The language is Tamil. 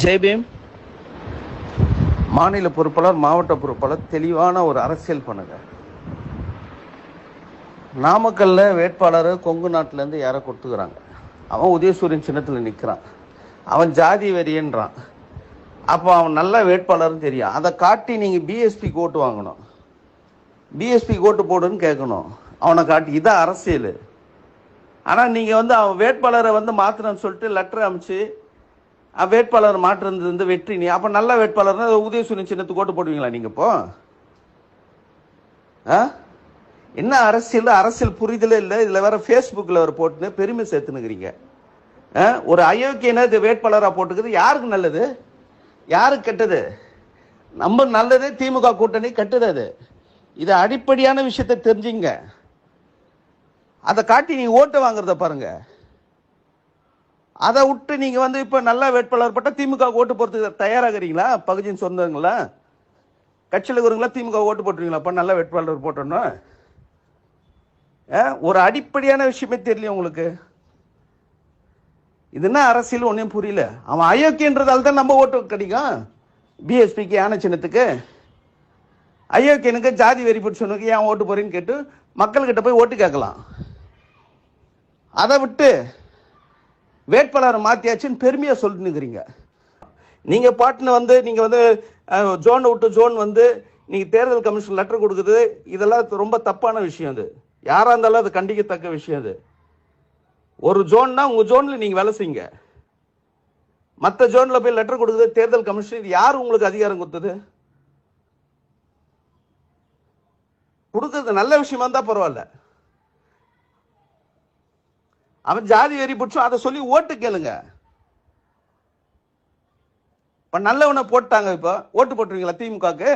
ஜெய்பீம். மாநில பொறுப்பாளர், மாவட்ட பொறுப்பாளர் தெளிவான ஒரு அரசியல் பண்ணுங்க. நாமக்கல்ல வேட்பாளர் கொங்கு நாட்டிலேருந்து யாரை கொடுத்துக்கிறாங்க. அவன் உதயசூரியன் சின்னத்தில் நிற்கிறான். அவன் ஜாதி வெறியன்றான். அப்போ அவன் நல்ல வேட்பாளர்னு தெரியும். அதை காட்டி நீங்கள் பிஎஸ்பிக்கு ஓட்டு வாங்கணும், பிஎஸ்பிக்கு ஓட்டு போடுன்னு கேட்கணும். அவனை காட்டி இதான் அரசியல். ஆனால் நீங்கள் அவன் வேட்பாளரை மாற்றணும்னு சொல்லிட்டு லெட்டர் அனுப்பிச்சு வேட்பாளர் மாற்றுறது வெற்றி. நீ அப்போ நல்ல வேட்பாளர்னா உதயசூரியன் சின்னத்துக்கு ஓட்டு போடுவீங்களா நீங்கள்? இப்போ என்ன அரசியல்? அரசியல் புரிதலே இல்லை. இதில் வேற ஃபேஸ்புக்கில் வேறு போட்டுன்னு பெருமை சேர்த்துனுக்கிறீங்க. ஒரு அயோக்கியனை இது வேட்பாளராக போட்டுக்கிறது யாருக்கு நல்லது, யாருக்கு கெட்டது? நம்ம நல்லது, திமுக கூட்டணி கெட்டது. அது இது அடிப்படையான விஷயத்தை தெரிஞ்சுங்க. அதை காட்டி நீங்க ஓட்டு வாங்குறத பாருங்க. அதை விட்டு நீங்க இப்ப நல்ல வேட்பாளர் பட்ட திமுக ஓட்டு போறதுக்கு தயாராகிறீங்களா? பகுதியின் சொந்தங்களா, கட்சியில் இருக்கிறவங்களா திமுக ஓட்டு போட்டுருவீங்களா? அப்ப நல்ல வேட்பாளர் போட்டோம்னா ஒரு அடிப்படையான விஷயமே தெரியல உங்களுக்கு. இது என்ன அரசியல் ஒன்னும் புரியல. அவன் அயோக்கியன்றதால தான் நம்ம ஓட்டு கிடைக்கும். பிஎஸ்பிக்கு யானை சின்னத்துக்கு அயோக்கியனுக்கு ஜாதி வெறி பிடிச்சவனுக்கு ஏன் ஓட்டு போறீன்னு கேட்டு மக்கள்கிட்ட போய் ஓட்டு கேட்கலாம். அதை விட்டு வேட்பாளரை மாத்தியாச்சுன்னு பெருமையா சொல்லிட்டுக்கிறீங்க. நீங்க பாட்டுன்னு நீங்க ஜோன் விட்டு ஜோன் நீங்க தேர்தல் கமிஷன் லெட்டர் கொடுக்குது. இதெல்லாம் ரொம்ப தப்பான விஷயம். அது யாரா இருந்தாலும் அது கண்டிக்கத்தக்க விஷயம். அது ஒரு ஜோன்னா உங்க ஜோன்ல நீங்க வேலை செய்யுங்க. மற்ற ஜோன்ல போய் லெட்டர் கொடுக்குது தேர்தல் கமிஷன். யார் உங்களுக்கு அதிகாரம் கொடுத்தது? கொடுக்கறது நல்ல விஷயமா இருந்தா பரவாயில்ல. அவன் ஜாதி வெறி பிடிச்சோம் அதை சொல்லி ஓட்டு கேளுங்க. இப்ப நல்லவனை போட்டாங்க, இப்ப ஓட்டு போட்டுருவீங்களா திமுகக்கு?